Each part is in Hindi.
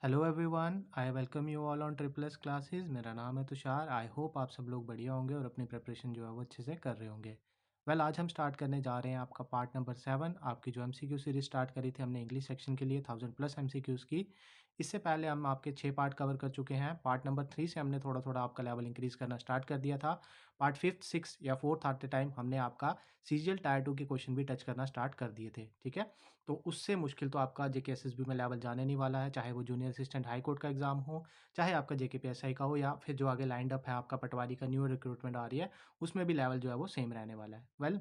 Hello everyone, I welcome you all on triple S classes. मेरा नाम है तुषार। आई होप आप सब लोग बढ़िया होंगे और अपनी प्रिपरेशन जो है वो अच्छे से कर रहे होंगे। आज हम स्टार्ट करने जा रहे हैं आपका पार्ट नंबर 7। आपकी जो एमसीक्यू सीरीज स्टार्ट करी थी हमने इंग्लिश सेक्शन के लिए 1000+ एमसीक्यूज़ की। इससे पहले हम आपके 6 पार्ट कवर कर चुके हैं। पार्ट नंबर 3 से हमने थोड़ा थोड़ा आपका लेवल इंक्रीज़ करना स्टार्ट कर दिया था। पार्ट 5th 6 या 4th आते टाइम हमने आपका सीजीएल टायर 2 के क्वेश्चन भी टच करना स्टार्ट कर दिए थे। ठीक है, तो उससे मुश्किल तो आपका जेके एसएसबी में लेवल जाने नहीं वाला है, चाहे वो जूनियर असिस्टेंट हाई कोर्ट का एग्जाम हो, चाहे आपका जेके पीएसआई का हो, या फिर जो आगे लाइंड अप है आपका पटवारी का न्यू रिक्रूटमेंट आ रही है, उसमें भी लेवल जो है वो सेम रहने वाला है।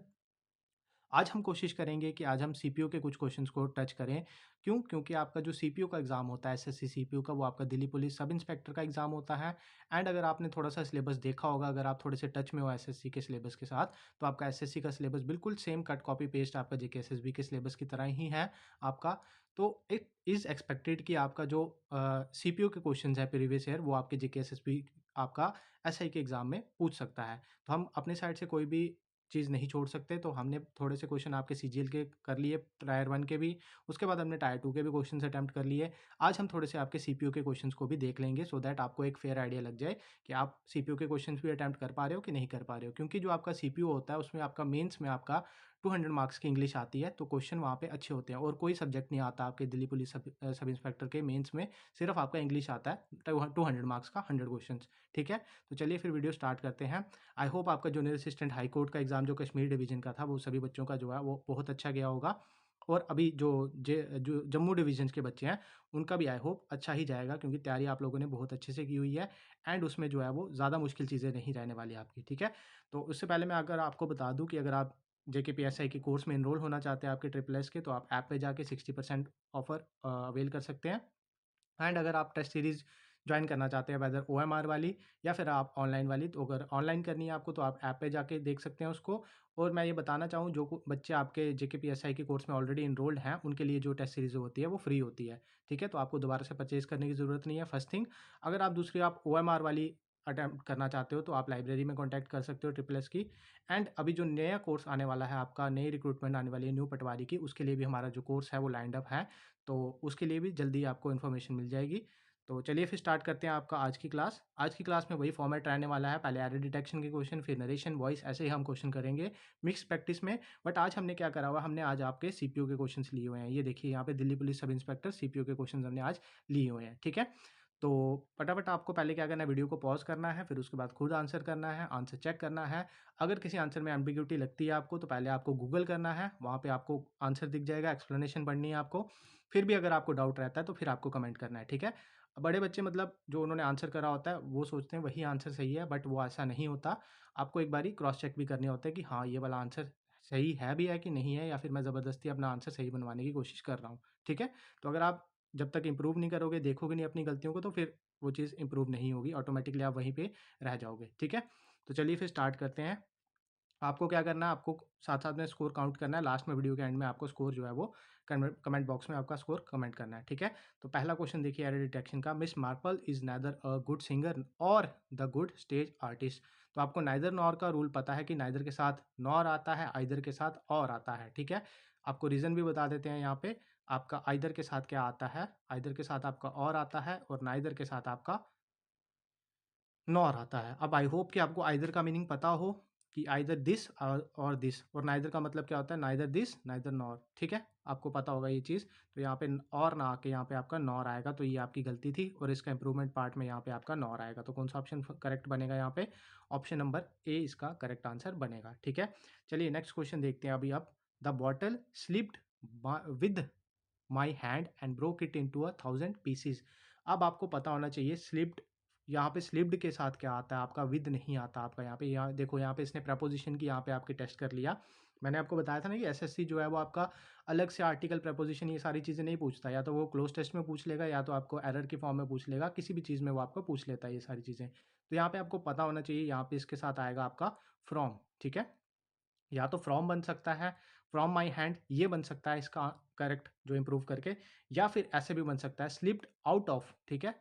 आज हम कोशिश करेंगे कि आज हम सीपीयू के कुछ क्वेश्चंस को टच करें। क्यों? क्योंकि आपका जो सीपीयू का एग्ज़ाम होता है एसएससी सीपीयू का, वो आपका दिल्ली पुलिस सब इंस्पेक्टर का एग्ज़ाम होता है। एंड अगर आपने थोड़ा-सा सिलेबस देखा होगा, अगर आप थोड़े से टच में हो एसएससी के सिलेबस के साथ, तो आपका एसएससी का सिलेबस बिल्कुल सेम कट कॉपी पेस्ट आपका जेके एसएसबी के सिलेबस की तरह ही है आपका। तो इट इज़ एक्सपेक्टेड कि आपका जो सीपीयू के क्वेश्चंस है प्रीवियस ईयर, वो आपके जेके एसएसबी आपका एसआई के एग्ज़ाम में पूछ सकता है। तो हम अपनी साइड से कोई भी चीज़ नहीं छोड़ सकते, तो हमने थोड़े से क्वेश्चन आपके सीजीएल के कर लिए, टायर 1 के भी, उसके बाद हमने टायर 2 के भी क्वेश्चंस अटेम्प्ट कर लिए। आज हम थोड़े से आपके सीपीयू के क्वेश्चंस को भी देख लेंगे, सो दैट आपको एक फेयर आइडिया लग जाए कि आप सीपीयू के क्वेश्चंस भी अटेम्प्ट कर पा रहे हो कि नहीं कर पा रहे हो। क्योंकि जो आपका सीपीयू होता है उसमें आपका मेंस में आपका 200 मार्क्स की इंग्लिश आती है, तो क्वेश्चन वहाँ पे अच्छे होते हैं। और कोई सब्जेक्ट नहीं आता आपके दिल्ली पुलिस सब इंस्पेक्टर के मेंस में, सिर्फ आपका इंग्लिश आता है 200 मार्क्स का 100 क्वेश्चंस। ठीक है, तो चलिए फिर वीडियो स्टार्ट करते हैं। आई होप आपका जूनियर असिस्टेंट हाई कोर्ट का एग्ज़ाम जो कश्मीर डिवीज़न का था, वो सभी बच्चों का जो है वो बहुत अच्छा गया होगा। और अभी जो जम्मू डिवीज़न्स के बच्चे हैं, उनका भी आई होप अच्छा ही जाएगा, क्योंकि तैयारी आप लोगों ने बहुत अच्छे से की हुई है। एंड उसमें जो है वो ज़्यादा मुश्किल चीज़ें नहीं रहने वाली आपकी। ठीक है, तो उससे पहले मैं अगर आपको बता दूँ कि अगर आप जेकेपीएसआई के कोर्स में एनरोल होना चाहते हैं आपके ट्रिपल एस के, तो आप ऐप पे जाके 60% ऑफर अवेल कर सकते हैं। एंड अगर आप टेस्ट सीरीज़ ज्वाइन करना चाहते हैं, वेदर ओएमआर वाली या फिर आप ऑनलाइन वाली, तो अगर ऑनलाइन करनी है आपको, तो आप ऐप पे जाके देख सकते हैं उसको। और मैं ये बताना चाहूँ, जो बच्चे आपके जेकेपीएसआई के कोर्स में ऑलरेडी इनरोल्ड हैं, उनके लिए जो टेस्ट सीरीज़ होती है वो फ्री होती है। ठीक है, तो आपको दोबारा से परचेज़ करने की ज़रूरत नहीं है, फर्स्ट थिंग। अगर आप दूसरी आप ओएमआर वाली अटेम्प्ट करना चाहते हो, तो आप लाइब्रेरी में कॉन्टैक्ट कर सकते हो ट्रिपल एस की। एंड अभी जो नया कोर्स आने वाला है आपका, नई रिक्रूटमेंट आने वाली है न्यू पटवारी की, उसके लिए भी हमारा जो कोर्स है वो लाइंड अप है, तो उसके लिए भी जल्दी आपको इन्फॉर्मेशन मिल जाएगी। तो चलिए फिर स्टार्ट करते हैं आपका आज की क्लास। आज की क्लास में वही फॉर्मेट रहने वाला है, पहले एरर डिटेक्शन के क्वेश्चन, फिर नरेशन, वॉइस, ऐसे ही हम क्वेश्चन करेंगे मिक्स प्रैक्टिस में। बट आज हमने क्या करा हुआ, हमने आज आपके सीपीयू के क्वेश्चंस लिए हुए हैं। ये देखिए यहाँ पे Delhi police sub inspector CPU के क्वेश्चंस हमने आज लिए हुए हैं। ठीक है, तो फटाफट आपको पहले क्या करना है, वीडियो को पॉज करना है, फिर उसके बाद खुद आंसर करना है, आंसर चेक करना है। अगर किसी आंसर में एम्बिग्यूटी लगती है आपको, तो पहले आपको गूगल करना है, वहाँ पे आपको आंसर दिख जाएगा, एक्सप्लेनेशन पढ़नी है आपको। फिर भी अगर आपको डाउट रहता है तो फिर आपको कमेंट करना है। ठीक है, बड़े बच्चे मतलब जो उन्होंने आंसर करा होता है वो सोचते हैं वही आंसर सही है, बट वो ऐसा नहीं होता। आपको एक बारी क्रॉस चेक भी करने होता है कि हाँ, ये वाला आंसर सही है भी है कि नहीं है, या फिर मैं ज़बरदस्ती अपना आंसर सही बनवाने की कोशिश कर रहा हूँ। ठीक है, तो अगर आप जब तक इम्प्रूव नहीं करोगे, देखोगे नहीं अपनी गलतियों को, तो फिर वो चीज़ इम्प्रूव नहीं होगी, ऑटोमेटिकली आप वहीं पे रह जाओगे। ठीक है, तो चलिए फिर स्टार्ट करते हैं। आपको क्या करना है, आपको साथ-साथ में स्कोर काउंट करना है। लास्ट में वीडियो के एंड में आपको स्कोर जो है वो कमेंट बॉक्स में आपका स्कोर कमेंट करना है। ठीक है, तो पहला क्वेश्चन देखिए एरर डिटेक्शन का, miss Marple is neither a good singer और द गुड स्टेज आर्टिस्ट। तो आपको नाइदर नॉर का रूल पता है कि नाइदर के साथ नॉर आता है, आइदर के साथ और आता है। ठीक है, आपको रीज़न भी बता देते हैं यहाँ पे। आपका आइदर के साथ क्या आता है, आइदर के साथ आपका और आता है, और नाइदर के साथ आपका नॉर आता है। अब आई होप कि आपको आइदर का मीनिंग पता हो कि आइदर दिस और दिस, और नाइदर का मतलब क्या होता है, नाइदर दिस नाइदर नॉर। ठीक है, आपको पता होगा ये चीज़। तो यहाँ पे और ना आके यहाँ पे आपका नॉर आएगा, तो ये आपकी गलती थी, और इसका इंप्रूवमेंट पार्ट में यहाँ पे आपका नॉर आएगा। तो कौन सा ऑप्शन करेक्ट बनेगा यहाँ पे, ऑप्शन नंबर ए इसका करेक्ट आंसर बनेगा। ठीक है, चलिए नेक्स्ट क्वेश्चन देखते हैं अभी। अब the bottle slipped with my hand and broke it into 1000 pieces. अब आपको पता होना चाहिए स्लिप्ड, यहाँ पे स्लिप्ड के साथ क्या आता है आपका, विद नहीं आता आपका। यहाँ पे, यहाँ देखो, यहाँ पे इसने प्रपोजिशन की यहाँ पे आपके टेस्ट कर लिया। मैंने आपको बताया था ना कि एसएससी जो है वो आपका अलग से आर्टिकल, प्रपोजिशन, ये सारी चीज़ें नहीं पूछता। या तो वो क्लोज टेस्ट में पूछ लेगा, या तो आपको एरर की फॉर्म में पूछ लेगा, किसी भी चीज़ में वो आपको पूछ लेता है ये सारी चीज़ें। तो यहाँ पे आपको पता होना चाहिए, यहाँ पे इसके साथ आएगा आपका फ्रॉम। ठीक है, या तो फ्रॉम बन सकता है, फ्रॉम माई हैंड ये बन सकता है इसका करेक्ट जो इम्प्रूव करके, या फिर ऐसे भी बन सकता है स्लिप्ड आउट ऑफ। ठीक है,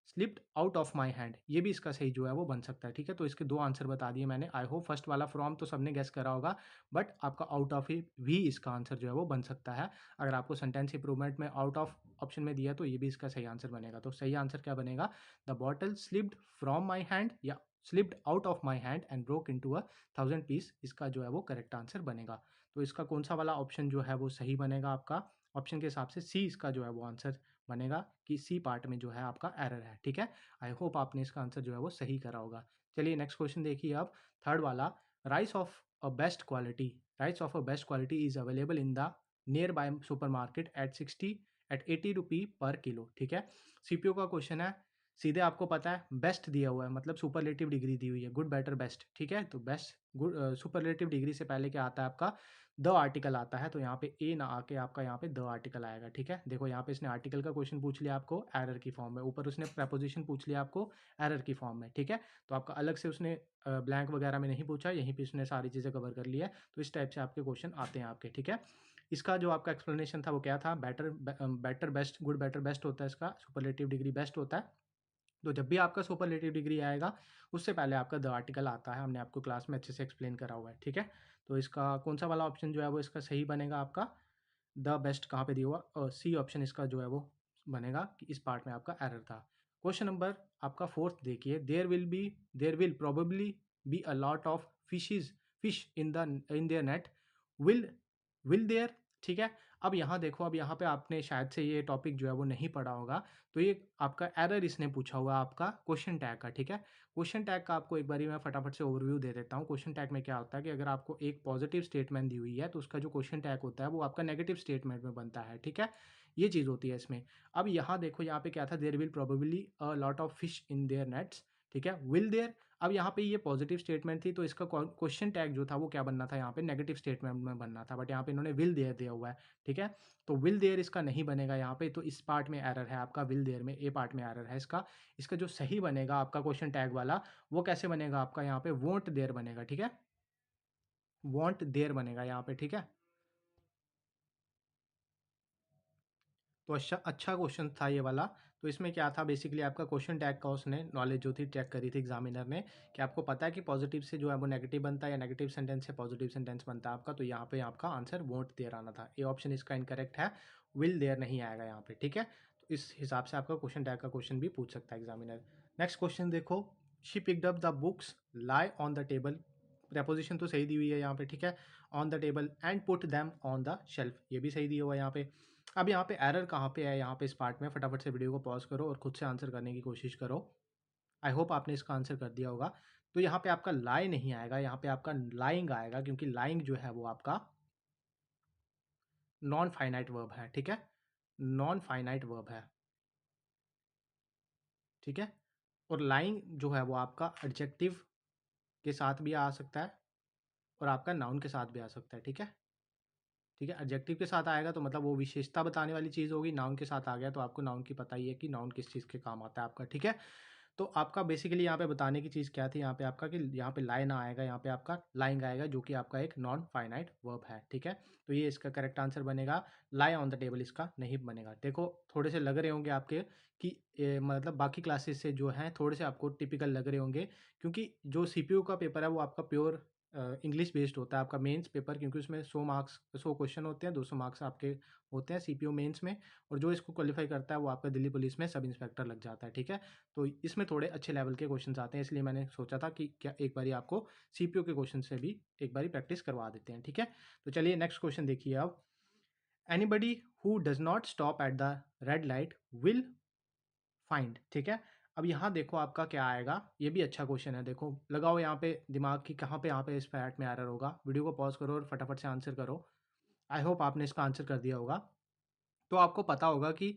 slipped out of my hand, ये भी इसका सही जो है वो बन सकता है। ठीक है, तो इसके 2 आंसर बता दिए मैंने। आई होप फर्स्ट वाला फ्रॉम तो सबने गेस करा होगा, बट आपका आउट ऑफ ही भी इसका आंसर जो है वो बन सकता है। अगर आपको सेंटेंस इंप्रूवमेंट में आउट ऑफ ऑप्शन में दिया तो ये भी इसका सही आंसर बनेगा। तो सही आंसर क्या बनेगा? The bottle slipped from my hand या slipped out of my hand and broke into a 1000 piece, इसका जो है वो करेक्ट आंसर बनेगा। तो इसका कौन सा वाला ऑप्शन जो है वो सही बनेगा? आपका ऑप्शन के हिसाब से सी इसका जो है वो आंसर बनेगा कि सी पार्ट में जो है आपका एरर है। ठीक है, आई होप आपने इसका आंसर जो है वो सही करा होगा। चलिए नेक्स्ट क्वेश्चन देखिए अब, थर्ड वाला। Rice of a best quality, rice of a best quality is available in the near by super market at 80 रुपी पर किलो। ठीक है, सीपीओ का क्वेश्चन है, सीधे आपको पता है बेस्ट दिया हुआ है, मतलब सुपरलेटिव डिग्री दी हुई है, गुड बेटर बेस्ट। ठीक है, तो बेस्ट गुड सुपरलेटिव डिग्री से पहले क्या आता है आपका? द आर्टिकल आता है, तो यहाँ पे ए ना आके आपका यहाँ पे द आर्टिकल आएगा। ठीक है, देखो यहाँ पे इसने आर्टिकल का क्वेश्चन पूछ लिया आपको एरर की फॉर्म में, ऊपर उसने प्रपोजिशन पूछ लिया आपको एरर की फॉर्म में। ठीक है, तो आपका अलग से उसने ब्लैंक वगैरह में नहीं पूछा, यहीं पे उसने सारी चीज़ें कवर कर ली है। तो इस टाइप से आपके क्वेश्चन आते हैं आपके। ठीक है, इसका जो आपका एक्सप्लेनेशन था वो क्या था? Better best good better best होता है, इसका सुपरलेटिव डिग्री बेस्ट होता है। तो जब भी आपका सुपरलेटिव डिग्री आएगा उससे पहले आपका द आर्टिकल आता है, हमने आपको क्लास में अच्छे से एक्सप्लेन करा हुआ है। ठीक है, तो इसका कौन सा वाला ऑप्शन जो है वो इसका सही बनेगा? आपका द बेस्ट कहाँ पे दिया हुआ? सी ऑप्शन इसका जो है वो बनेगा कि इस पार्ट में आपका एरर था। क्वेश्चन नंबर आपका फोर्थ देखिए, there will probably be a lot of fish in their net, will will there. ठीक है, अब यहाँ देखो, अब यहाँ पे आपने शायद से ये टॉपिक जो है वो नहीं पढ़ा होगा, तो ये आपका एरर इसने पूछा हुआ आपका क्वेश्चन टैग का। ठीक है, क्वेश्चन टैग का आपको एक बारी मैं फटाफट से ओवरव्यू दे देता हूँ। क्वेश्चन टैग में क्या होता है कि अगर आपको एक पॉजिटिव स्टेटमेंट दी हुई है तो उसका जो क्वेश्चन टैग होता है वो आपका नेगेटिव स्टेटमेंट में बनता है। ठीक है, ये चीज़ होती है इसमें। अब यहाँ देखो, यहाँ पे क्या था? There will probably a lot of fish in their nets. ठीक है, विल देयर, अब यहाँ पे ये पॉजिटिव स्टेटमेंट थी तो इसका क्वेश्चन टैग जो था वो क्या बनना था? यहाँ पे नेगेटिव स्टेटमेंट में बनना था, बट यहाँ पे इन्होंने विल देयर दिया हुआ है। ठीक है, तो विल देयर इसका नहीं बनेगा यहाँ पे, तो इस पार्ट में एरर है आपका, विल देयर में ए पार्ट में एरर है इसका। इसका जो सही बनेगा आपका क्वेश्चन टैग वाला, वो कैसे बनेगा आपका? यहाँ पे वोंट देयर बनेगा। ठीक है, वॉन्ट देयर बनेगा यहाँ पे। ठीक है, तो अच्छा अच्छा क्वेश्चन था ये वाला। तो इसमें क्या था बेसिकली, आपका क्वेश्चन टैग का उसने नॉलेज जो थी चेक करी थी एग्जामिनर ने, कि आपको पता है कि पॉजिटिव से जो है वो नेगेटिव बनता है या नेगेटिव सेंटेंस से पॉजिटिव सेंटेंस बनता है आपका, तो यहाँ पे आपका आंसर वोंट देयर आना था। ए ऑप्शन इसका इनकरेक्ट है, विल देयर नहीं आएगा यहाँ पे। ठीक है, तो इस हिसाब से आपका क्वेश्चन टैग का क्वेश्चन भी पूछ सकता है एग्जामिनर। नेक्स्ट क्वेश्चन देखो, she picked up the books lie on the table, preposition तो सही दी हुई है यहाँ पे। ठीक है, on the table and put them on the shelf, ये भी सही दिया हुआ है यहाँ पे। अब यहाँ पे एरर कहाँ पे है? यहाँ पे इस पार्ट में फटाफट से वीडियो को पॉज करो और खुद से आंसर करने की कोशिश करो। आई होप आपने इसका आंसर कर दिया होगा। तो यहाँ पे आपका लाई नहीं आएगा, यहाँ पे आपका लाइंग आएगा, क्योंकि लाइंग जो है वो आपका नॉन फाइनाइट वर्ब है। ठीक है, नॉन फाइनाइट वर्ब है। ठीक है, और लाइंग जो है वो आपका एडजेक्टिव के साथ भी आ सकता है और आपका नाउन के साथ भी आ सकता है। ठीक है, ठीक है, एडजेक्टिव के साथ आएगा तो मतलब वो विशेषता बताने वाली चीज़ होगी, नाउन के साथ आ गया तो आपको नाउन की पता ही है कि नाउन किस चीज़ के काम आता है आपका। ठीक है, तो आपका बेसिकली यहाँ पे बताने की चीज़ क्या थी यहाँ पे आपका, कि यहाँ पे लाई ना आएगा, यहाँ पे आपका लाइंग आएगा, जो कि आपका एक नॉन फाइनाइट वर्ब है। ठीक है, तो ये इसका करेक्ट आंसर बनेगा। लाई ऑन द टेबल इसका नहीं बनेगा। देखो थोड़े से लग रहे होंगे आपके कि मतलब बाकी क्लासेस से जो हैं थोड़े से आपको टिपिकल लग रहे होंगे, क्योंकि जो सीपीयू का पेपर है वो आपका प्योर इंग्लिश बेस्ड होता है आपका मेंस पेपर, क्योंकि उसमें 100 क्वेश्चन होते हैं, 200 मार्क्स आपके होते हैं सीपीयू मेंस में, और जो इसको क्वालिफाई करता है वो आपका दिल्ली पुलिस में सब इंस्पेक्टर लग जाता है। ठीक है, तो इसमें थोड़े अच्छे लेवल के क्वेश्चंस आते हैं, इसलिए मैंने सोचा था कि क्या एक बारी आपको सीपीयू के क्वेश्चन से भी एक बारी प्रैक्टिस करवा देते हैं। ठीक है, तो चलिए नेक्स्ट क्वेश्चन देखिए अब, anybody who does not stop at the red light will find. ठीक है, अब यहाँ देखो आपका क्या आएगा, ये भी अच्छा क्वेश्चन है। देखो लगाओ यहाँ पे दिमाग की, कहाँ पे यहाँ पे इस फैट में एरर होगा। वीडियो को पॉज करो और फटाफट से आंसर करो। आई होप आपने इसका आंसर कर दिया होगा। तो आपको पता होगा कि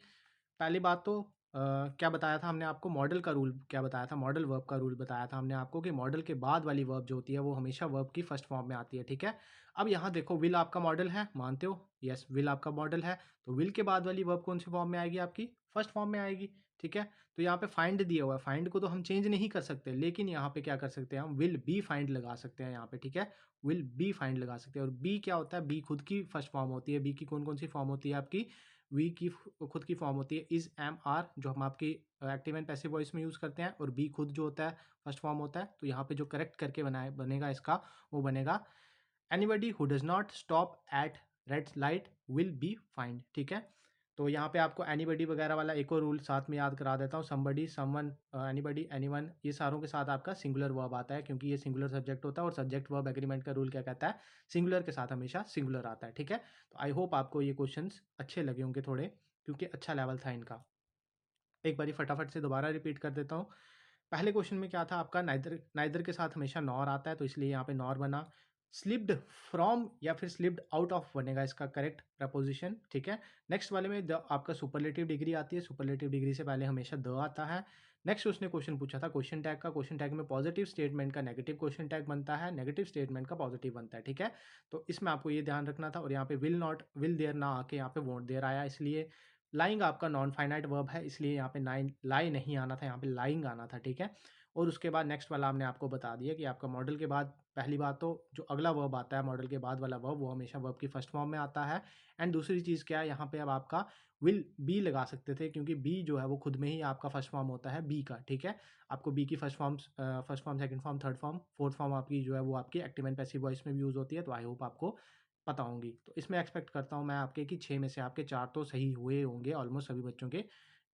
पहली बात तो क्या बताया था हमने आपको, मॉडल का रूल क्या बताया था? मॉडल वर्ब का रूल बताया था हमने आपको कि मॉडल के बाद वाली वर्ब जो होती है वो हमेशा वर्ब की फर्स्ट फॉर्म में आती है। ठीक है, अब यहाँ देखो विल आपका मॉडल है, मानते हो? यस, विल आपका मॉडल है, तो विल के बाद वाली वर्ब कौन सी फॉर्म में आएगी? आपकी फर्स्ट फॉर्म में आएगी। ठीक है, तो यहाँ पे फाइंड दिया हुआ है, फाइंड को तो हम चेंज नहीं कर सकते, लेकिन यहाँ पे क्या कर सकते हैं हम? विल बी फाइंड लगा सकते हैं यहाँ पे। ठीक है, विल बी फाइंड लगा सकते हैं, और बी क्या होता है? बी खुद की फर्स्ट फॉर्म होती है। बी की कौन कौन सी फॉर्म होती है आपकी? वी की खुद की फॉर्म होती है इज, एम, आर, जो हम आपकी एक्टिव एंड पैसिव वॉइस में यूज़ करते हैं, और बी खुद जो होता है फर्स्ट फॉर्म होता है। तो यहाँ पे जो करेक्ट करके बनेगा इसका, वो बनेगा anybody who does not stop at red light will be find. ठीक है, तो यहाँ पे आपको एनीबडी वगैरह वाला एक और रूल साथ में याद करा देता हूँ, समबडी, समवन, एनीबडी, एनीवन, ये सारों के साथ आपका सिंगुलर वर्ब आता है, क्योंकि ये सिंगुलर सब्जेक्ट होता है, और सब्जेक्ट वर्ब एग्रीमेंट का रूल क्या कहता है, सिंगुलर के साथ हमेशा सिंगुलर आता है। ठीक है, तो आई होप आपको ये क्वेश्चंस अच्छे लगे होंगे थोड़े, क्योंकि अच्छा लेवल था इनका। एक बारी फटाफट से दोबारा रिपीट कर देता हूँ। पहले क्वेश्चन में क्या था आपका, नाइदर, नाइदर के साथ हमेशा नॉर आता है, तो इसलिए यहाँ पे नॉर बना। स्लिप्ड फ्रॉम या फिर स्लिप्ड आउट ऑफ बनेगा इसका करेक्ट प्रपोजिशन। ठीक है, नेक्स्ट वाले में द आपका सुपरलेटिव डिग्री आती है, सुपरलेटिव डिग्री से पहले हमेशा द आता है। नेक्स्ट उसने क्वेश्चन पूछा था क्वेश्चन टैग का, क्वेश्चन टैग में पॉजिटिव स्टेटमेंट का नेगेटिव क्वेश्चन टैग बनता है, नेगेटिव स्टेटमेंट का पॉजिटिव बनता है। ठीक है, तो इसमें आपको ये ध्यान रखना था। और यहाँ पे विल नॉट, विल देयर ना आके यहाँ पे वोंट देयर आया, इसलिए लाइंग आपका नॉन फाइनाइट वर्ब है, इसलिए यहाँ पे लाई नहीं आना था, यहाँ पे लाइंग आना था। ठीक है, और उसके बाद नेक्स्ट वाला हमने आपको बता दिया कि आपका मॉडल के बाद पहली बात तो जो अगला वर्ब आता है मॉडल के बाद वाला वर्ब, वो हमेशा वर्ब की फर्स्ट फॉर्म में आता है। एंड दूसरी चीज़ क्या है, यहाँ पे अब आपका विल बी लगा सकते थे, क्योंकि बी जो है वो खुद में ही आपका फर्स्ट फॉर्म होता है बी का। ठीक है, आपको बी की first form, second form, third form, fourth form आपकी जो है वो आपकी एक्टिव एंड पैसिव वॉइस में भी यूज़ होती है। तो आई होप आपको पता होंगी। तो इसमें एक्सपेक्ट करता हूँ मैं आपके कि 6 में से आपके 4 तो सही हुए होंगे ऑलमोस्ट सभी बच्चों के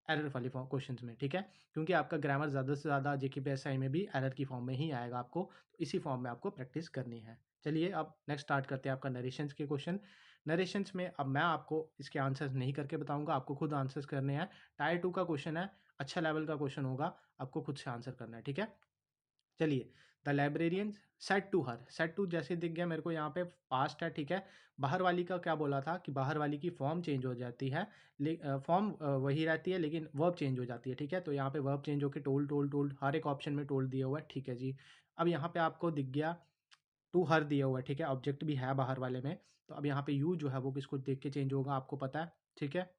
एरर वाली क्वेश्चन में। ठीक है, क्योंकि आपका ग्रामर ज़्यादा से ज़्यादा जेकेपीएसआई में भी एरर की फॉर्म में ही आएगा आपको, तो इसी फॉर्म में आपको प्रैक्टिस करनी है। चलिए अब नेक्स्ट स्टार्ट करते हैं आपका नरेशंस के क्वेश्चन। नरेशंस में अब मैं आपको इसके आंसर्स नहीं करके बताऊंगा, आपको खुद आंसर्स करने हैं। टायर 2 का क्वेश्चन है, अच्छा लेवल का क्वेश्चन होगा, आपको खुद से आंसर करना है। ठीक है, चलिए, the librarian said to her, said to जैसे दिख गया मेरे को यहाँ पे पास्ट है। ठीक है, बाहर वाली का क्या बोला था कि बाहर वाली की फॉर्म चेंज हो जाती है, फॉर्म वही रहती है लेकिन वर्ब चेंज हो जाती है। ठीक है, तो यहाँ पे वर्ब चेंज होकर टोल्ड, टोल्ड, टोल्ड, हर एक ऑप्शन में टोल्ड दिया हुआ है। ठीक है जी, अब यहाँ पे आपको दिख गया टू हर दिया हुआ है। ठीक है, ऑब्जेक्ट भी है बाहर वाले में, तो अब यहाँ पे यू जो है वो किसको देख के चेंज होगा आपको पता है। ठीक है,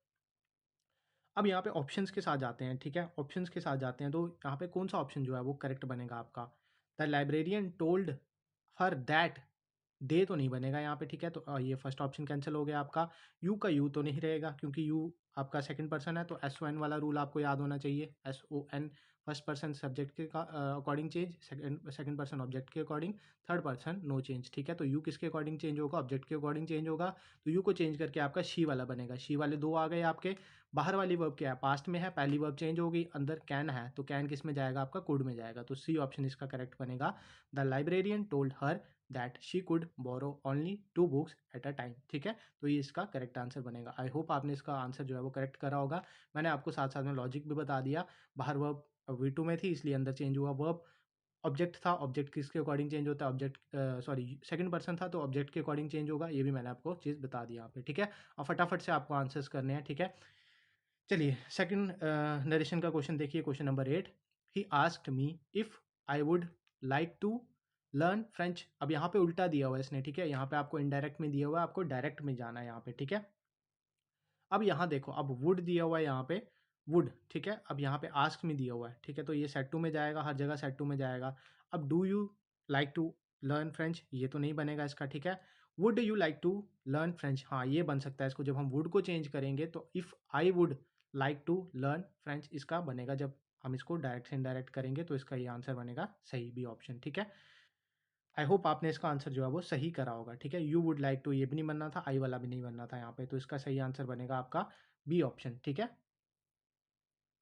अब यहाँ पे ऑप्शंस के साथ जाते हैं। ठीक है, ऑप्शंस के साथ जाते हैं, तो यहाँ पे कौन सा ऑप्शन जो है वो करेक्ट बनेगा आपका, the librarian told her that, they तो नहीं बनेगा यहाँ पे। ठीक है, तो ये फर्स्ट ऑप्शन कैंसिल हो गया आपका। यू का यू तो नहीं रहेगा, क्योंकि यू आपका सेकंड पर्सन है, तो एस ओ एन वाला रूल आपको याद होना चाहिए। S O N first person subject के according change, second person object के according, third person no change. ठीक है, तो यू किसके अकॉर्डिंग चेंज होगा, ऑब्जेक्ट के अकॉर्डिंग चेंज होगा। तो यू को चेंज करके आपका शी वाला बनेगा। शी वाले दो आ गए आपके। बाहर वाली वर्ब क्या है, पास्ट में है, पहली वर्ब चेंज हो गई, अंदर कैन है, तो कैन किस में जाएगा आपका, कुड में जाएगा, तो सी ऑप्शन इसका करेक्ट बनेगा। The librarian told her that she could borrow only 2 books at a time. ठीक है, तो ये इसका करेक्ट आंसर बनेगा। आई होप आपने इसका आंसर जो है वो करेक्ट करा होगा। मैंने आपको साथ साथ में लॉजिक भी बता दिया, बाहर वर्ब V2 में थी इसलिए अंदर चेंज हुआ वर्ब, ऑब्जेक्ट था, ऑब्जेक्ट किसके अकॉर्डिंग चेंज होता है, ऑब्जेक्ट सॉरी सेकंड पर्सन था तो ऑब्जेक्ट के अकॉर्डिंग चेंज होगा, ये भी मैंने आपको चीज़ बता दी यहाँ पे। ठीक है, और फटाफट से आपको आंसर्स करने हैं। ठीक है, चलिए सेकंड नरेशन का क्वेश्चन देखिए, question number 8। He asked me if I would like to learn French. अब यहाँ पे उल्टा दिया हुआ है इसने। ठीक है, यहाँ पे आपको इनडायरेक्ट में दिया हुआ है, आपको डायरेक्ट में जाना है यहाँ पे। ठीक है, अब यहाँ देखो, अब वुड दिया हुआ है यहाँ पे, वुड। ठीक है, अब यहाँ पे आस्क में दिया हुआ है। ठीक है, तो ये सेट टू में जाएगा, हर जगह सेट टू में जाएगा। अब do you like to learn French, ये तो नहीं बनेगा इसका। ठीक है, would you like to learn French, हाँ ये बन सकता है इसको, जब हम वुड को चेंज करेंगे तो if I would like to learn French इसका बनेगा, जब हम इसको डायरेक्ट से इनडायरेक्ट करेंगे तो इसका ये आंसर बनेगा सही भी ऑप्शन। ठीक है, आई होप आपने इसका आंसर जो है वो सही करा होगा। ठीक है, यू वुड लाइक टू ये भी नहीं बनना था, आई वाला भी नहीं बनना था यहाँ पे, तो इसका सही आंसर बनेगा आपका बी ऑप्शन। ठीक है,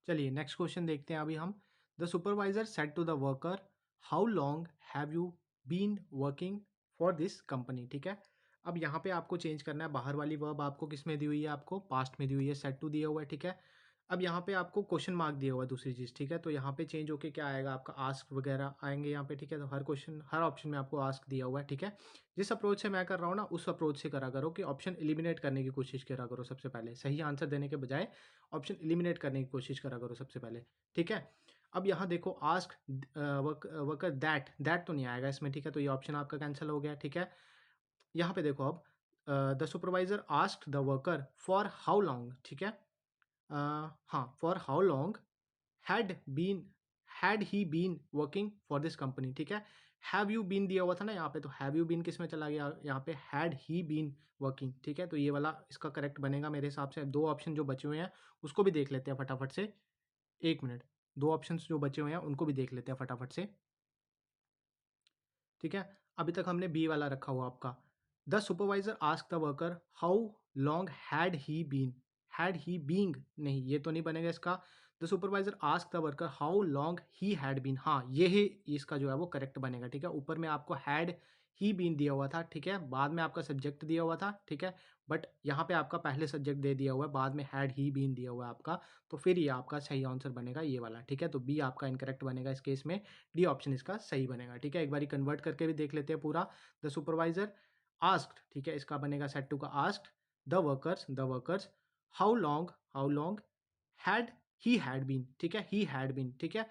चलिए नेक्स्ट क्वेश्चन देखते हैं अभी हम। The supervisor said to the worker how long have you been working for this company. ठीक है, अब यहाँ पे आपको चेंज करना है, बाहर वाली वर्ब आपको किस में दी हुई है, आपको पास्ट में दी हुई है, सेड टू दिया हुआ है। ठीक है, अब यहाँ पे आपको क्वेश्चन मार्क दिया हुआ है दूसरी चीज़। ठीक है, तो यहाँ पे चेंज होके क्या आएगा आपका, आस्क वगैरह आएंगे यहाँ पे। ठीक है, तो हर क्वेश्चन हर ऑप्शन में आपको आस्क दिया हुआ है। ठीक है, जिस अप्रोच से मैं कर रहा हूँ ना उस अप्रोच से करा करो, कि ऑप्शन एलिमिनेट करने की कोशिश करा करो सबसे पहले, सही आंसर देने के बजाय ऑप्शन एलिमिनेट करने की कोशिश करा करो सबसे पहले। ठीक है, अब यहाँ देखो आस्क वर्कर दैट, दैट तो नहीं आएगा इसमें। ठीक है, तो ये ऑप्शन आपका कैंसिल हो गया। ठीक है, यहाँ पे देखो अब the supervisor asked the worker for how long. ठीक है, हाँ for how long had been had he been working for this company. ठीक है, हैव यू बीन दिया हुआ था ना यहाँ पे, तो हैव यू बीन किस में चला गया, यहाँ पे हैड ही बीन वर्किंग, ठीक है। तो ये वाला इसका करेक्ट बनेगा मेरे हिसाब से। दो ऑप्शन जो बचे हुए हैं उसको भी देख लेते हैं फटाफट से, 1 मिनट। 2 ऑप्शंस जो बचे हुए हैं उनको भी देख लेते हैं फटाफट से, ठीक है। अभी तक हमने बी वाला रखा हुआ आपका। The supervisor ask the worker how long had he been, had he being नहीं, ये तो नहीं बनेगा इसका। The supervisor ask the worker how long he had been, हाँ ये ही इसका जो है वो करेक्ट बनेगा, ठीक है। ऊपर में आपको हैड ही बीन दिया हुआ था, ठीक है, बाद में आपका सब्जेक्ट दिया हुआ था, ठीक है, बट यहाँ पे आपका पहले सब्जेक्ट दे दिया हुआ है, बाद में हैड ही बीन दिया हुआ है आपका, तो फिर ये आपका सही आंसर बनेगा ये वाला, ठीक है। तो बी आपका इनकरेक्ट बनेगा इस केस में, डी ऑप्शन इसका सही बनेगा, ठीक है। एक बारी कन्वर्ट करके भी देख लेते हैं पूरा। द सुपरवाइजर आस्क्ड, ठीक है, इसका बनेगा सेट टू का asked the workers how long had he had been, ठीक है, ही हैड बीन, ठीक है।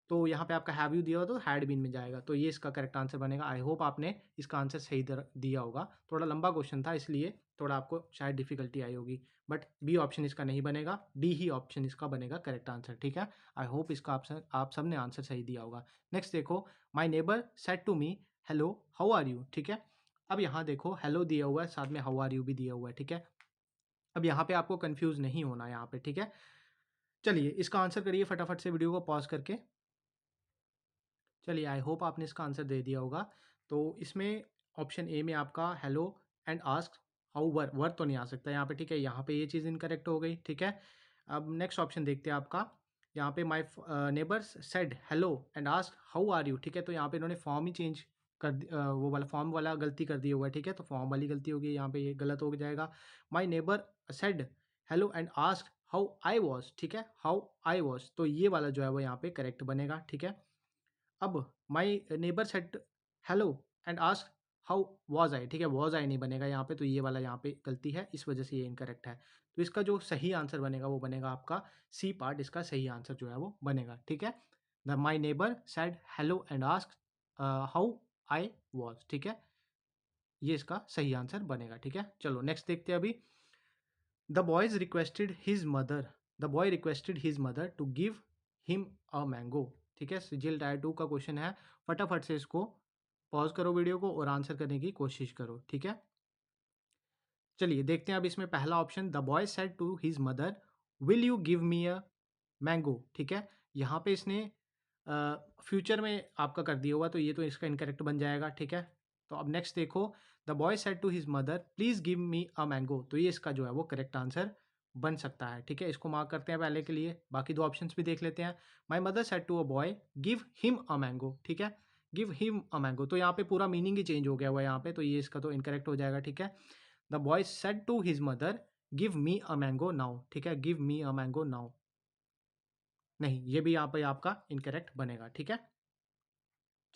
तो यहाँ पे आपका हैव यू दिया हो तो हैड बीन में जाएगा, तो ये इसका करेक्ट आंसर बनेगा। आई होप आपने इसका आंसर सही दिया होगा। थोड़ा लंबा क्वेश्चन था इसलिए थोड़ा आपको शायद डिफिकल्टी आई होगी, बट बी ऑप्शन इसका नहीं बनेगा, डी ही ऑप्शन इसका बनेगा करेक्ट आंसर, ठीक है। आई होप इसका आप सब ने आंसर सही दिया होगा। नेक्स्ट देखो, my neighbour said to me hello how are you, ठीक है। अब यहाँ देखो हेलो दिया हुआ है, साथ में हाउ आर यू भी दिया हुआ है, ठीक है। अब यहाँ पे आपको कंफ्यूज नहीं होना यहाँ पे, ठीक है। चलिए इसका आंसर करिए फटाफट से वीडियो को पॉज करके। चलिए आई होप आपने इसका आंसर दे दिया होगा। तो इसमें ऑप्शन ए में आपका हेलो एंड आस्क हाउ वर तो नहीं आ सकता यहाँ पे, ठीक है। यहाँ पे ये चीज़ इनकरेक्ट हो गई, ठीक है। अब नेक्स्ट ऑप्शन देखते हैं आपका। यहाँ पे my neighbours said hello and ask how are you, ठीक है। तो यहाँ पे इन्होंने फॉर्म ही चेंज वो वाला फॉर्म वाला गलती कर दी हुआ है, ठीक है। तो फॉर्म वाली गलती होगी यहाँ पे, ये गलत हो जाएगा। माई neighbour said hello and ask how I was, ठीक है, हाउ आई वॉज, तो ये वाला जो है वो यहाँ पे करेक्ट बनेगा, ठीक है। अब माई neighbour said hello and ask how was I, ठीक है, वॉज आई नहीं बनेगा यहाँ पे, तो ये वाला यहाँ पे गलती है, इस वजह से ये इनकरेक्ट है। तो इसका जो सही आंसर बनेगा वो बनेगा आपका सी पार्ट, इसका सही आंसर जो है वो बनेगा, ठीक है। The my neighbour said hello and ask how I was, ठीक है, ये इसका सही आंसर बनेगा, ठीक है। चलो नेक्स्ट देखते हैं अभी। The boys requested his mother, the boy requested his mother to give him a mango, ठीक है। सिजिल टायर 2 का क्वेश्चन है, फटाफट से इसको पॉज करो वीडियो को और आंसर करने की कोशिश करो, ठीक है। चलिए देखते हैं अब इसमें पहला option, the boy said to his mother will you give me a mango, ठीक है। यहाँ पे इसने फ्यूचर में आपका कर दिया हुआ, तो ये तो इसका इनकरेक्ट बन जाएगा, ठीक है। तो अब नेक्स्ट देखो, the boy said to his mother please give me a mango, तो ये इसका जो है वो करेक्ट आंसर बन सकता है, ठीक है। इसको मार्क करते हैं पहले के लिए, बाकी दो ऑप्शंस भी देख लेते हैं। My mother said to a boy give him a mango, ठीक है, गिव हिम अ मैंगो, तो यहाँ पे पूरा मीनिंग ही चेंज हो गया हुआ है यहाँ पे, तो ये इसका तो इनकरेक्ट हो जाएगा, ठीक है। The boy said to his mother give me a mango now, ठीक है, give me a mango now, नहीं ये भी यहाँ पे आपका इनकरेक्ट बनेगा, ठीक है।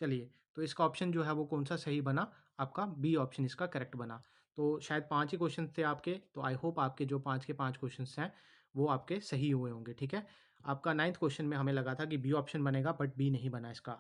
चलिए तो इसका ऑप्शन जो है वो कौन सा सही बना, आपका बी ऑप्शन इसका करेक्ट बना। तो शायद 5 ही क्वेश्चन थे आपके, तो आई होप आपके जो 5 के 5 क्वेश्चन हैं वो आपके सही हुए होंगे, ठीक है। आपका 9th क्वेश्चन में हमें लगा था कि बी ऑप्शन बनेगा, बट बी नहीं बना इसका,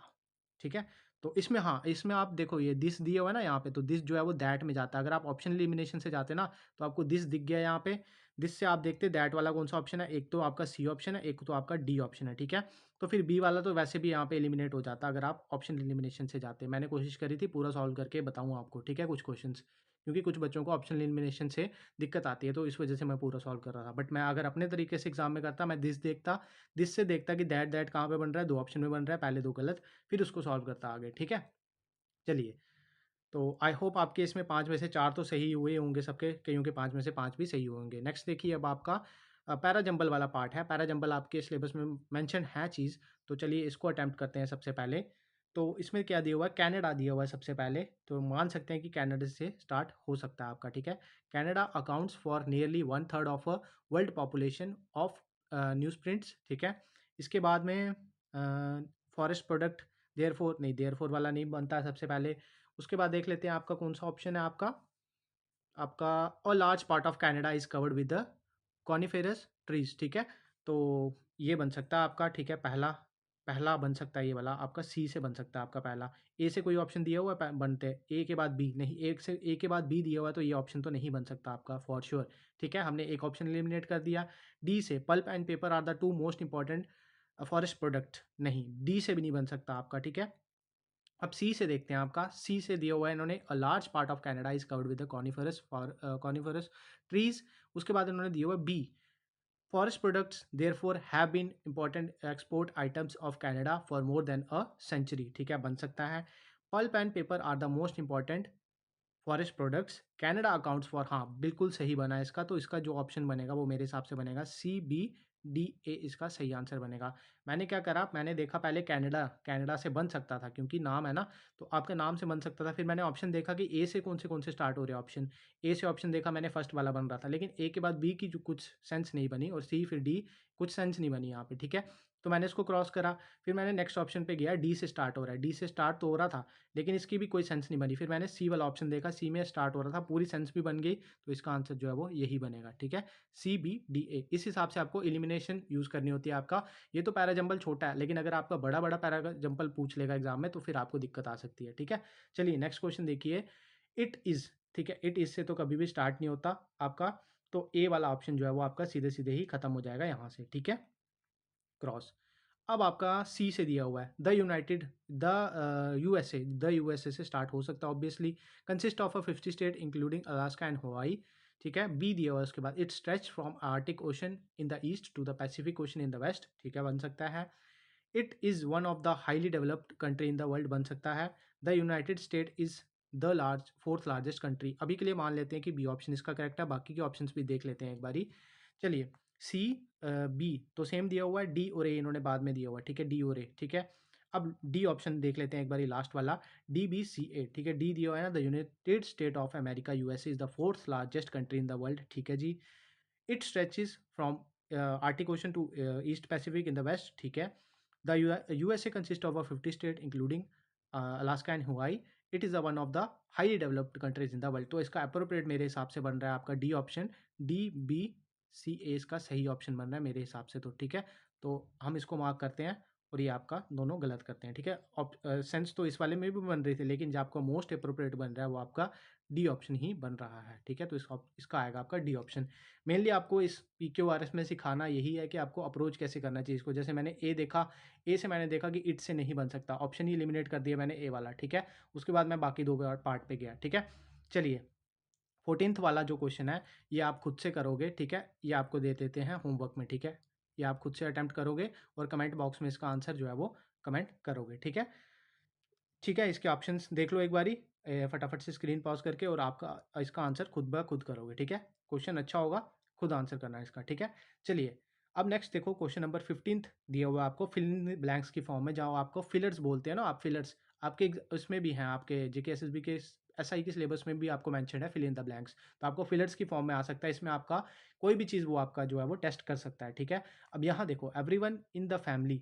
ठीक है। तो इसमें हाँ, इसमें आप देखो ये दिस दिया हुआ है ना यहाँ पे, तो दिस जो है वो दैट में जाता है। अगर आप ऑप्शन एलिमिनेशन से जाते ना, तो आपको दिस दिख गया यहाँ पे, दिस से आप देखते दैट वाला कौन सा ऑप्शन है, एक तो आपका सी ऑप्शन है, एक तो आपका डी ऑप्शन है, ठीक है। तो फिर बी वाला तो वैसे भी यहाँ पे एलिमिनेट हो जाता अगर आप ऑप्शन एलिमिनेशन से जाते। मैंने कोशिश करी थी पूरा सॉल्व करके बताऊँ आपको, ठीक है, कुछ क्वेश्चंस, क्योंकि कुछ बच्चों को ऑप्शन एलिमिनेशन से दिक्कत आती है, तो इस वजह से मैं पूरा सॉल्व कर रहा था। बट मैं अगर अपने तरीके से एग्जाम में करता, मैं दिस देखता, दिस से देखता कि दैट कहाँ पे बन रहा है, 2 ऑप्शन में बन रहा है, पहले 2 गलत, फिर उसको सॉल्व करता आगे, ठीक है। चलिए तो आई होप आपके इसमें 5 में से 4 तो सही हुए होंगे सबके, कईयों के 5 में से 5 भी सही होंगे। नेक्स्ट देखिए अब आपका पैरा जंबल वाला पार्ट है। पैरा जंबल आपके सिलेबस में मेंशन है चीज़, तो चलिए इसको अटेम्प्ट करते हैं सबसे पहले। तो इसमें क्या दिया हुआ है, कनाडा दिया हुआ है सबसे पहले, तो मान सकते हैं कि कनाडा से स्टार्ट हो सकता है आपका, ठीक है। Canada accounts for nearly 1/3 of a world population of news prints, ठीक है। इसके बाद में फॉरेस्ट प्रोडक्ट, देयरफॉर नहीं, देयरफॉर वाला नहीं बनता है सबसे पहले। उसके बाद देख लेते हैं आपका कौन सा ऑप्शन है, आपका आपका अ large part of Canada is covered with the coniferous trees, ठीक है। तो ये बन सकता है आपका, ठीक है, पहला पहला बन सकता है ये वाला आपका, सी से बन सकता है आपका पहला। ए से कोई ऑप्शन दिया हुआ है बनते हैं, ए के बाद बी नहीं, एक से ए के बाद बी दिया हुआ है, तो ये ऑप्शन तो नहीं बन सकता आपका फॉर श्योर, ठीक है। हमने एक ऑप्शन एलिमिनेट कर दिया। डी से pulp and paper are the 2 most important forest product, नहीं, डी से भी नहीं बन सकता आपका, ठीक है। अब सी से देखते हैं आपका, सी से दिया हुआ है इन्होंने a large part of Canada is covered with coniferous trees. उसके बाद इन्होंने दिया हुआ है B, forest products therefore have been important export items of Canada for more than a century. ठीक है, बन सकता है। Pulp and paper are the most important forest products Canada accounts for, हाँ बिल्कुल सही बना है इसका। तो इसका जो ऑप्शन बनेगा वो मेरे हिसाब से बनेगा सी बी डी ए, इसका सही आंसर बनेगा। मैंने क्या करा, मैंने देखा पहले कनाडा, कनाडा से बन सकता था क्योंकि नाम है ना, तो आपके नाम से बन सकता था। फिर मैंने ऑप्शन देखा कि ए से कौन से स्टार्ट हो रहे हैं ऑप्शन, ए से ऑप्शन देखा मैंने, फर्स्ट वाला बन रहा था, लेकिन ए के बाद बी की जो कुछ सेंस नहीं बनी, और सी फिर डी, कुछ सेंस नहीं बनी यहाँ पे। ठीक है, तो मैंने इसको क्रॉस करा। फिर मैंने नेक्स्ट ऑप्शन पे गया, डी से स्टार्ट हो रहा है, डी से स्टार्ट तो हो रहा था लेकिन इसकी भी कोई सेंस नहीं बनी। फिर मैंने सी वाला ऑप्शन देखा, सी में स्टार्ट हो रहा था, पूरी सेंस भी बन गई, तो इसका आंसर जो है वो यही बनेगा। ठीक है, सी बी डी ए। इस हिसाब से आपको एलिमिनेशन यूज करनी होती है आपका। ये तो पैराजंबल छोटा है, लेकिन अगर आपका बड़ा बड़ा पैराजंबल पूछ लेगा एग्जाम में तो फिर आपको दिक्कत आ सकती है। ठीक है, चलिए नेक्स्ट क्वेश्चन देखिए। इट इज, ठीक है, इट इज से तो कभी भी स्टार्ट नहीं होता आपका, तो ए वाला ऑप्शन जो है वो आपका सीधे सीधे ही खत्म हो जाएगा यहाँ से। ठीक है, क्रॉस। अब आपका सी से दिया हुआ है the United, the USA, the USA से स्टार्ट हो सकता है obviously, consist of a 50 state including Alaska and Hawaii. ठीक है, बी दिया हुआ है उसके बाद, it stretch from Arctic ocean in the east to the Pacific ocean in the west. ठीक है, बन सकता है। It is one of the highly developed country in the world, बन सकता है। The United state is the large fourth largest country. अभी के लिए मान लेते हैं कि बी ऑप्शन इसका करेक्ट है, बाकी के ऑप्शंस भी देख लेते हैं एक बारी। चलिए, सी बी तो सेम दिया हुआ है, डी और ए इन्होंने बाद में दिया हुआ है। ठीक है, डी और ए। ठीक है, अब डी ऑप्शन देख लेते हैं एक बारी, लास्ट वाला, डी बी सी ए। ठीक है, डी दिया हुआ है ना, the United State of America USA is the fourth largest country in the world. ठीक है जी, it stretches from Arctic ocean to east Pacific in the west. ठीक है, the USA consist of 50 state including Alaska and Hawaii. It is one of the highly developed countries in the world. तो इसका अप्रोप्रिएट मेरे हिसाब से बन रहा है आपका D option, D B C A इसका सही ऑप्शन बन रहा है मेरे हिसाब से। तो ठीक है, तो हम इसको मार्क करते हैं और ये आपका दोनों गलत करते हैं। ठीक है, सेंस तो इस वाले में भी बन रही थी, लेकिन जो आपका मोस्ट अप्रोप्रिएट बन रहा है वो आपका डी ऑप्शन ही बन रहा है। ठीक है, तो इसका आएगा आपका डी ऑप्शन। मेनली आपको इस PQRS में सिखाना यही है कि आपको अप्रोच कैसे करना चाहिए इसको। जैसे मैंने ए देखा, ए से मैंने देखा कि इट से नहीं बन सकता, ऑप्शन ही एलिमिनेट कर दिया मैंने ए वाला। ठीक है, उसके बाद मैं बाकी दो पार्ट पे गया। ठीक है, चलिए 14th वाला जो क्वेश्चन है ये आप खुद से करोगे। ठीक है, ये आपको दे देते हैं होमवर्क में। ठीक है, ये आप खुद से अटेम्प्ट करोगे और कमेंट बॉक्स में इसका आंसर जो है वो कमेंट करोगे। ठीक है, ठीक है, इसके ऑप्शंस देख लो एक बारी, फटाफट से स्क्रीन पॉज करके, और आपका इसका आंसर खुद ब खुद करोगे। ठीक है, क्वेश्चन अच्छा होगा, खुद आंसर करना है इसका। ठीक है, चलिए अब नेक्स्ट देखो, क्वेश्चन नंबर 15 दिया हुआ है आपको फिल इन ब्लैंक्स की फॉर्म में, जहाँ आपको फिलर्स बोलते हैं ना, आप फिलर्स आपके उसमें भी हैं, आपके जेके एसएसबी के SI के सिलेबस में भी आपको मेंशन है फिल इन द ब्लैंक्स। तो आपको फिलर्स की फॉर्म में आ सकता है, इसमें आपका कोई भी चीज़ वो आपका जो है वो टेस्ट कर सकता है। ठीक है, अब यहाँ देखो, everyone in the family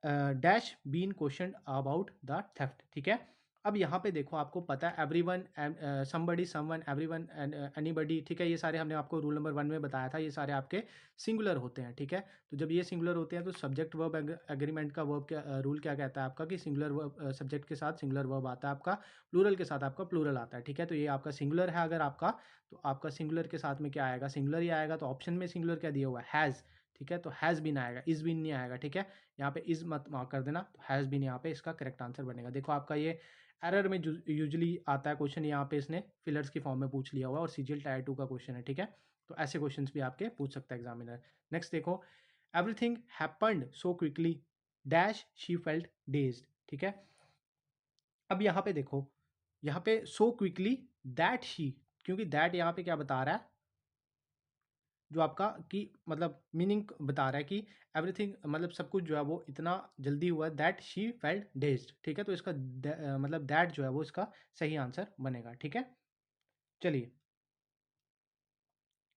dash been question about the theft. ठीक है, अब यहाँ पे देखो, आपको पता है everyone, somebody, someone, everyone and anybody. ठीक है, ये सारे हमने आपको रूल नंबर 1 में बताया था, ये सारे आपके सिंगुलर होते हैं। ठीक है, तो जब ये सिंगुलर होते हैं तो सब्जेक्ट वर्ब एग्रीमेंट का वर्ब क्या रूल क्या कहता है आपका, कि सिंगुलर वर्ब सब्जेक्ट के साथ सिंगुलर वर्ब आता है आपका, प्लूरल के साथ आपका प्लूरल आता है। ठीक है, तो ये आपका सिंगुलर है अगर आपका, तो आपका सिंगुलर के साथ में क्या आएगा, सिंगुलर ही आएगा। तो ऑप्शन में सिंगुलर क्या दिया हुआ है, हैज़। ठीक है, तो हैज़ बीन आएगा, इज़ बीन नहीं आएगा। ठीक है, यहाँ पे इज़ मत मार्क कर देना, तो हैज़ बीन यहाँ पे इसका करेक्ट आंसर बनेगा। देखो आपका ये एरर में यूजुअली आता है क्वेश्चन, यहाँ पे इसने फिलर्स की फॉर्म में पूछ लिया हुआ, और CGL टायर 2 का क्वेश्चन है। ठीक है, तो ऐसे क्वेश्चंस भी आपके पूछ सकता है एग्जामिनर। नेक्स्ट देखो, everything happened so quickly dash she felt dazed. ठीक है, अब यहाँ पे देखो, यहाँ पे सो क्विकली दैट शी, क्योंकि दैट यहाँ पे क्या बता रहा है, जो आपका कि मतलब मीनिंग बता रहा है कि एवरीथिंग मतलब सब कुछ जो है वो इतना जल्दी हुआ, दैट शी फेल्ट डेज्ड। ठीक है, तो इसका मतलब दैट जो है वो इसका सही आंसर बनेगा। ठीक है, चलिए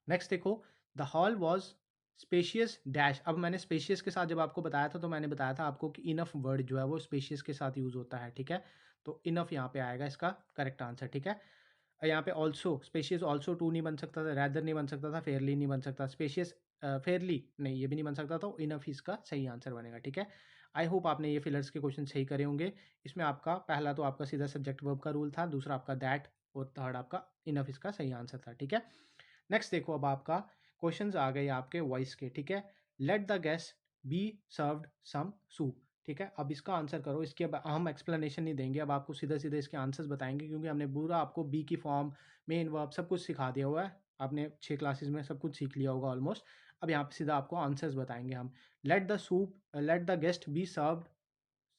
नेक्स्ट देखो, the hall was spacious dash. अब मैंने स्पेशियस के साथ जब आपको बताया था, तो मैंने बताया था आपको कि इनफ वर्ड जो है वो स्पेशियस के साथ यूज होता है। ठीक है, तो इनफ यहाँ पे आएगा इसका करेक्ट आंसर। ठीक है, यहाँ पे ऑल्सो, स्पेशियस ऑल्सो टू नहीं बन सकता था, रैदर नहीं बन सकता था, फेयरली नहीं बन सकता, स्पेशियस फेयरली नहीं, ये भी नहीं बन सकता, तो इनफ इसका सही आंसर बनेगा। ठीक है, आई होप आपने ये फिलर्स के क्वेश्चन सही करे होंगे। इसमें आपका पहला तो आपका सीधा सब्जेक्ट वर्ब का रूल था, दूसरा आपका दैट, और थर्ड आपका इनफ इसका सही आंसर था। ठीक है, नेक्स्ट देखो, अब आपका क्वेश्चंस आ गए आपके वॉइस के। ठीक है, let the guest be served some soup. ठीक है? अब इसका आंसर करो, इसके हम एक्सप्लेनेशन नहीं देंगे, अब आपको सीधे-सीधे इसके आंसर्स बताएँगे क्योंकि हमने पूरा आपको बी की फॉर्म, मेन वर्ब सब कुछ सिखा दिया हुआ है। आपने 6 क्लासेस में सब कुछ सीख लिया होगा ऑलमोस्ट। अब यहाँ पे सीधा आपको आंसर्स बताएँगे हम। Let the guest be served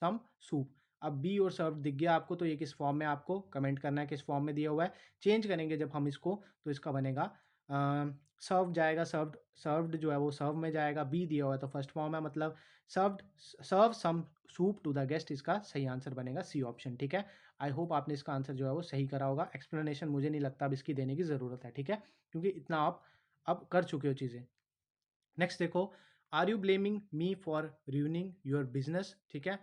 some soup. अब बी और सर्व दिख गया आपको, तो ये किस फॉर्म में आपको कमेंट करना है, किस फॉर्म में दिया हुआ है। चेंज करेंगे जब हम इसको, तो इसका बनेगा सर्व जाएगा, सर्व्ड जो है वो सर्व में जाएगा। बी दिया हुआ है तो फर्स्ट फॉर्म है, मतलब served serve some soup to the guest, इसका सही आंसर बनेगा सी ऑप्शन। ठीक है, आई होप आपने इसका आंसर जो है वो सही करा होगा। एक्सप्लेनेशन मुझे नहीं लगता अब इसकी देने की ज़रूरत है। ठीक है, क्योंकि इतना आप अब कर चुके हो चीज़ें। नेक्स्ट देखो, are you blaming me for ruining your business. ठीक है,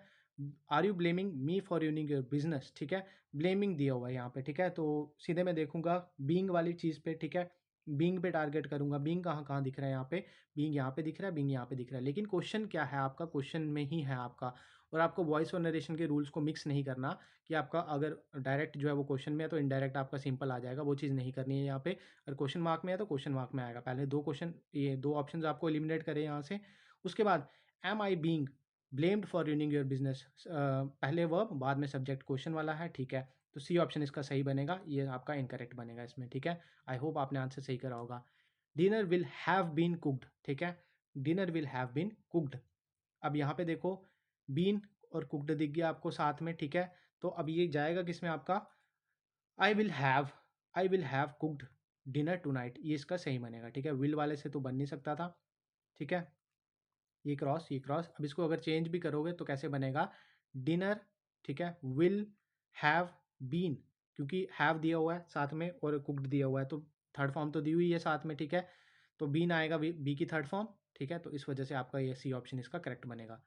are you blaming me for ruining your business. ठीक है, ब्लेमिंग दिया हुआ है यहाँ पे। ठीक है, तो सीधे मैं देखूंगा बीइंग वाली चीज़ पे। ठीक है, बीइंग पे टारगेट करूंगा। बीइंग कहाँ कहाँ दिख रहा है यहाँ पे, बीइंग यहाँ पे दिख रहा है, बीइंग यहाँ पे दिख रहा है, लेकिन क्वेश्चन क्या है आपका, क्वेश्चन में ही है आपका। और आपको वॉइस और नरेशन के रूल्स को मिक्स नहीं करना कि आपका अगर डायरेक्ट जो है वो क्वेश्चन में है तो इनडायरेक्ट आपका सिंपल आ जाएगा, वो चीज़ नहीं करनी है यहाँ पे। अगर क्वेश्चन मार्क में है तो क्वेश्चन मार्क में आएगा। पहले दो क्वेश्चन, ये दो ऑप्शंस आपको एलिमिनेट करें यहाँ से। उसके बाद am I being blamed for ruining your business, पहले वर्ब बाद में सब्जेक्ट क्वेश्चन वाला है। ठीक है, तो सी ऑप्शन इसका सही बनेगा, ये आपका इनकरेक्ट बनेगा इसमें। ठीक है, आई होप आपने आंसर सही करा होगा। Dinner will have been cooked. ठीक है, dinner will have been cooked. अब यहाँ पे देखो, बीन और कुक्ड दिख गया आपको साथ में। ठीक है, तो अब ये जाएगा किसमें आपका, I will have, I will have cooked dinner tonight, ये इसका सही बनेगा। ठीक है, विल वाले से तो बन नहीं सकता था। ठीक है, ये क्रॉस ये क्रॉस। अब इसको अगर चेंज भी करोगे तो कैसे बनेगा, डिनर, ठीक है, विल हैव बीन, क्योंकि हैव दिया हुआ है साथ में और कुक्ड दिया हुआ है तो थर्ड फॉर्म तो दी हुई है साथ में। ठीक है, तो बीन आएगा बी की थर्ड फॉर्म। ठीक है, तो इस वजह से आपका ये सी ऑप्शन इसका करेक्ट बनेगा।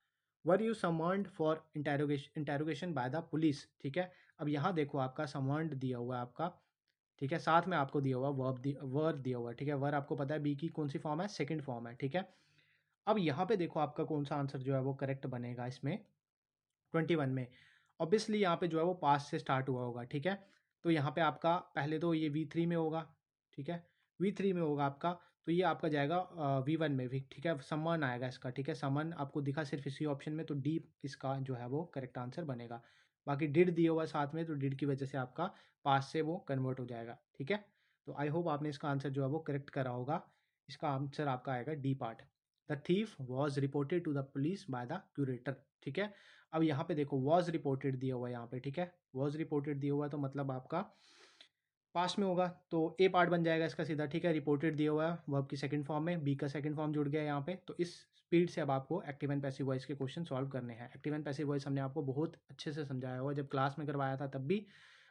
Were you summoned for interrogation by the police. ठीक है, अब यहाँ देखो आपका समर्न्ड दिया हुआ है आपका। ठीक है, साथ में आपको दिया हुआ वर्ब दिया हुआ है। ठीक है, वर आपको पता है बी की कौन सी फॉर्म है, सेकंड फॉर्म है। ठीक है, अब यहाँ पे देखो आपका कौन सा आंसर जो है वो करेक्ट बनेगा इसमें 21 में। ऑब्वियसली यहाँ पे जो है वो पास से स्टार्ट हुआ होगा। ठीक है, तो यहाँ पे आपका पहले तो ये V3 में होगा। ठीक है, V3 में होगा आपका, तो ये आपका जाएगा V1 में भी। ठीक है, समवन आएगा इसका। ठीक है, समवन आपको दिखा सिर्फ इसी ऑप्शन में, तो डी इसका जो है वो करेक्ट आंसर बनेगा। बाकी डिड दिया हुआ साथ में, तो डिड की वजह से आपका पास से वो कन्वर्ट हो जाएगा। ठीक है, तो आई होप आपने इसका आंसर जो है वो करेक्ट करा होगा। इसका आंसर आपका आएगा D part. The thief was reported to the police by the curator. ठीक है, अब यहाँ पे देखो वॉज रिपोर्टेड दिया हुआ है यहाँ पे। ठीक है, वॉज रिपोर्टेड दिया हुआ है तो मतलब आपका पास्ट में होगा, तो ए पार्ट बन जाएगा इसका सीधा। ठीक है, रिपोर्टेड दिया हुआ है वर्ब की सेकंड फॉर्म में, बी का सेकंड फॉर्म जुड़ गया यहाँ पे। तो इस स्पीड से अब आपको एक्टिव एंड पैसिव वॉइस के क्वेश्चन सॉल्व करने हैं। एक्टिव एंड पैसिव वॉइस हमने आपको बहुत अच्छे से समझाया हुआ, जब क्लास में करवाया था तब भी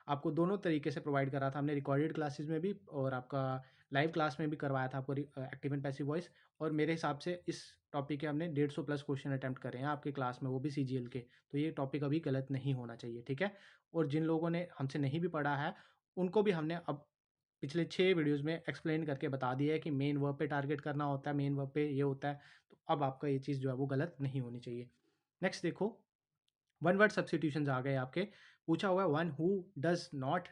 आपको दोनों तरीके से प्रोवाइड करा था हमने, रिकॉर्डेड क्लासेस में भी और आपका लाइव क्लास में भी करवाया था आपको एक्टिव एंड पैसिव वॉइस। और मेरे हिसाब से इस टॉपिक के हमने 150 प्लस क्वेश्चन अटैम्प्ट करे हैं आपके क्लास में, वो भी CGL के। तो ये टॉपिक अभी गलत नहीं होना चाहिए। ठीक है, और जिन लोगों ने हमसे नहीं भी पढ़ा है उनको भी हमने अब पिछले 6 वीडियोज़ में एक्सप्लेन करके बता दिया है कि मेन वर्ब पे टारगेट करना होता है, मेन वर्ब पे ये होता है। तो अब आपका ये चीज़ जो है वो गलत नहीं होनी चाहिए। नेक्स्ट देखो, वन वर्ड सब्स्टिट्यूशंस आ गए आपके। पूछा हुआ है one who does not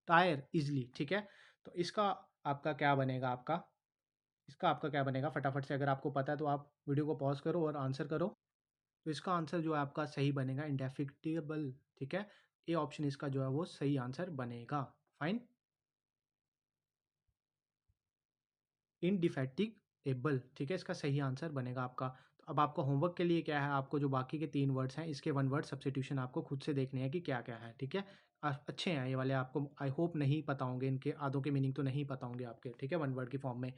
tyre easily. ठीक है, तो इसका आपका क्या बनेगा, इसका आपका क्या बनेगा फटाफट से, अगर आपको पता है तो आप वीडियो को पॉज़ करो और आंसर करो। तो इसका आंसर जो है आपका सही बनेगा इंडेफिनेटिबल। ठीक है, ए ऑप्शन इसका जो है वो सही आंसर बनेगा। फाइन, इनडिफैटिगेबल। ठीक है, इसका सही आंसर बनेगा आपका। तो अब आपका होमवर्क के लिए क्या है, आपको जो बाकी के 3 वर्ड्स हैं इसके 1 वर्ड सब्स्टिट्यूशन आपको खुद से देखने हैं कि क्या क्या है। ठीक है, अच्छे हैं ये वाले, आपको आई होप नहीं पता होंगे, इनके आधों के मीनिंग तो नहीं पता होंगे आपके। ठीक है, 1 वर्ड की फॉर्म में।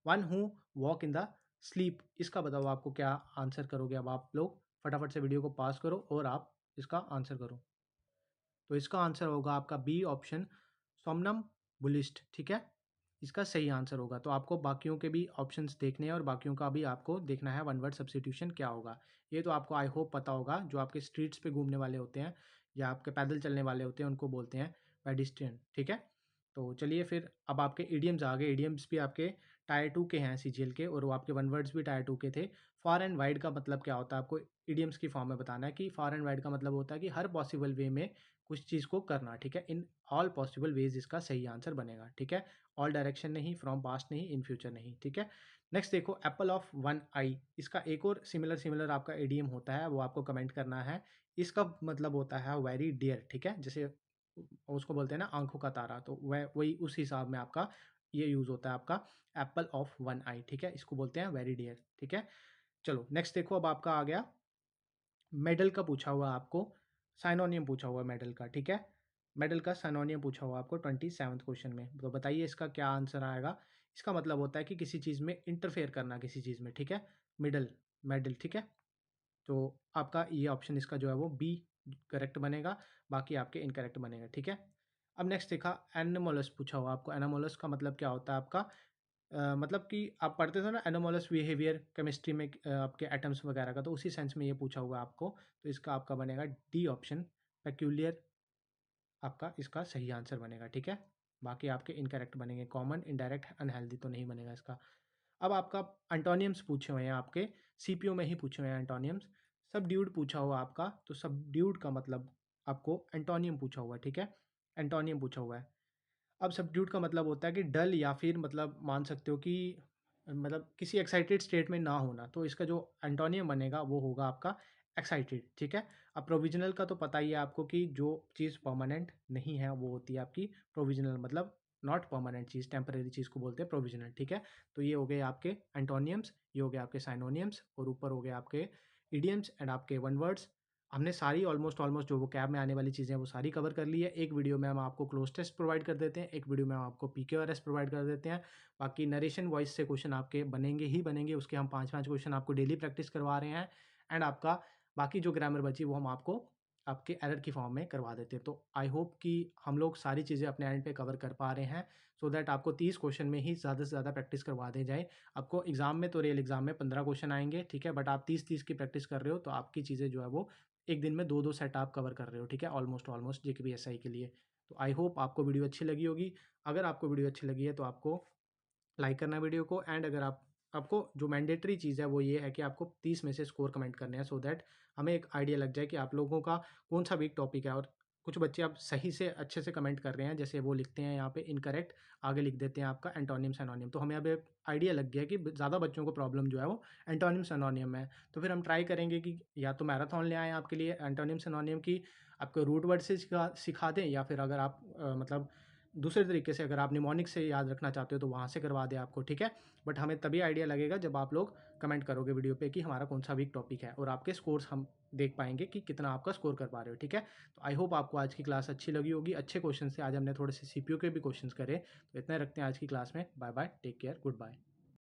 One who walk in the sleep, इसका बताओ आपको क्या आंसर करोगे। अब आप लोग फटाफट से वीडियो को पास करो और आप इसका आंसर करो। तो इसका आंसर होगा आपका बी ऑप्शन, सोमनम बुलिस्ट। ठीक है, इसका सही आंसर होगा। तो आपको बाकियों के भी ऑप्शंस देखने हैं और बाकियों का भी आपको देखना है वन वर्ड सब्स्टिट्यूशन क्या होगा। ये तो आपको आई होप पता होगा, जो आपके स्ट्रीट्स पे घूमने वाले होते हैं या आपके पैदल चलने वाले होते हैं उनको बोलते हैं पेडिस्ट्रियन। ठीक है, तो चलिए फिर अब आपके इडियम्स आ गए। इडियम्स भी आपके टायर 2 के हैं CGL के, और वो आपके वन वर्ड्स भी टायर 2 के थे। फार एंड वाइड का मतलब क्या होता है, आपको इडियम्स की फॉर्म में बताना है कि फार एंड वाइड का मतलब होता है कि हर पॉसिबल वे में कुछ चीज़ को करना, ठीक है। इन ऑल पॉसिबल वेज इसका सही आंसर बनेगा, ठीक है। ऑल डायरेक्शन नहीं, फ्रॉम पास्ट नहीं, इन फ्यूचर नहीं, ठीक है। नेक्स्ट देखो, एप्पल ऑफ वन आई, इसका एक और सिमिलर आपका एडीएम होता है, वो आपको कमेंट करना है। इसका मतलब होता है वेरी डियर, ठीक है। जैसे उसको बोलते हैं ना आंखों का तारा, तो वह वही उस हिसाब में आपका ये यूज़ होता है आपका एप्पल ऑफ वन आई, ठीक है। इसको बोलते हैं वेरी डियर, ठीक है। चलो नेक्स्ट देखो, अब आपका आ गया मेडल का पूछा हुआ आपको, साइनोनियम पूछा हुआ मेडल का, ठीक है। मेडल का साइनोनियम पूछा हुआ आपको 27th क्वेश्चन में, तो बताइए इसका क्या आंसर आएगा। इसका मतलब होता है कि किसी चीज़ में इंटरफेयर करना, किसी चीज़ में, ठीक है। मिडल, मेडल, ठीक है। तो आपका ये ऑप्शन इसका जो है वो बी करेक्ट बनेगा, बाकी आपके इनकरेक्ट बनेगा, ठीक है। अब नेक्स्ट देखा, एनोमोलस पूछा हुआ आपको। एनोमोलस का मतलब क्या होता है आपका, मतलब कि आप पढ़ते थे ना एनोमोलस बिहेवियर केमिस्ट्री में, आपके एटम्स वगैरह का, तो उसी सेंस में ये पूछा हुआ है आपको। तो इसका आपका बनेगा डी ऑप्शन, पेक्यूलियर, आपका इसका सही आंसर बनेगा, ठीक है। बाकी आपके इनकरेक्ट बनेंगे, कॉमन, इनडायरेक्ट, अनहेल्दी तो नहीं बनेगा इसका। अब आपका एंटोनियम्स पूछे हुए हैं आपके, सीपीओ में ही पूछे हुए हैं एंटोनियम्स। सब ड्यूड पूछा हुआ आपका, तो सब ड्यूड का मतलब आपको एंटोनियम पूछा हुआ है, ठीक है। एंटोनियम पूछा हुआ है। अब सब्ड्यूट का मतलब होता है कि डल, या फिर मतलब मान सकते हो कि मतलब किसी एक्साइटेड स्टेट में ना होना, तो इसका जो एंटोनियम बनेगा वो होगा आपका एक्साइटेड, ठीक है। अब प्रोविजनल का तो पता ही है आपको कि जो चीज़ परमानेंट नहीं है वो होती है आपकी प्रोविजनल, मतलब नॉट परमानेंट चीज़, टेम्परेरी चीज़ को बोलते हैं प्रोविजनल, ठीक है। तो ये हो गए आपके एंटोनियम्स, ये हो गए आपके साइनोनियम्स, और ऊपर हो गए आपके इडियम्स एंड आपके वन वर्ड्स। हमने सारी ऑलमोस्ट जो वो कैब में आने वाली चीज़ें हैं वो सारी कवर कर ली है। एक वीडियो में हम आपको क्लोज टेस्ट प्रोवाइड कर देते हैं, एक वीडियो में हम आपको पीक्यूआरएस प्रोवाइड कर देते हैं। बाकी नरेशन वॉइस से क्वेश्चन आपके बनेंगे ही बनेंगे, उसके हम 5-5 क्वेश्चन आपको डेली प्रैक्टिस करवा रहे हैं। एंड आपका बाकी जो ग्रामर बची वो हम आपको आपके एरर की फॉर्म में करवा देते हैं। तो आई होप कि हम लोग सारी चीज़ें अपने एंड पे कवर कर पा रहे हैं, सो दैट आपको 30 क्वेश्चन में ही ज़्यादा से ज़्यादा प्रैक्टिस करवा दे जाए। आपको एग्जाम में तो रियल एग्जाम में 15 क्वेश्चन आएंगे, ठीक है, बट आप 30-30 की प्रैक्टिस कर रहे हो, तो आपकी चीज़ें जो है वो एक दिन में 2-2 सेट आप कवर कर रहे हो, ठीक है, ऑलमोस्ट जेकेपीएसआई के लिए। तो आई होप आपको वीडियो अच्छी लगी होगी। अगर आपको वीडियो अच्छी लगी है तो आपको लाइक करना वीडियो को, एंड अगर आपको जो मैंडेटरी चीज़ है वो ये है कि आपको 30 में से स्कोर कमेंट करने हैं, सो दैट हमें एक आइडिया लग जाए कि आप लोगों का कौन सा वीक टॉपिक है। और कुछ बच्चे आप सही से अच्छे से कमेंट कर रहे हैं, जैसे वो लिखते हैं यहाँ पे इनकरेक्ट, आगे लिख देते हैं आपका एंटोनिम सैनोनियम, तो हमें अब एक आइडिया लग गया कि ज़्यादा बच्चों को प्रॉब्लम जो है वो एंटोनिम सैनोनियम है। तो फिर हम ट्राई करेंगे कि या तो मैराथन ले आएँ आपके लिए एंटोनिम सैनोनियम की, आपको रूट वर्ड से सिखा दें, या फिर अगर आप मतलब दूसरे तरीके से अगर आप निमोनिक से याद रखना चाहते हो तो वहाँ से करवा दें आपको, ठीक है। बट हमें तभी आइडिया लगेगा जब आप लोग कमेंट करोगे वीडियो पे कि हमारा कौन सा वीक टॉपिक है, और आपके स्कोर्स हम देख पाएंगे कि कितना आपका स्कोर कर पा रहे हो, ठीक है। तो आई होप आपको आज की क्लास अच्छी लगी होगी, अच्छे क्वेश्चन से आज हमने थोड़े से सीपीयू के भी क्वेश्चन करे। तो इतना रखते हैं आज की क्लास में, bye bye, take care, good bye.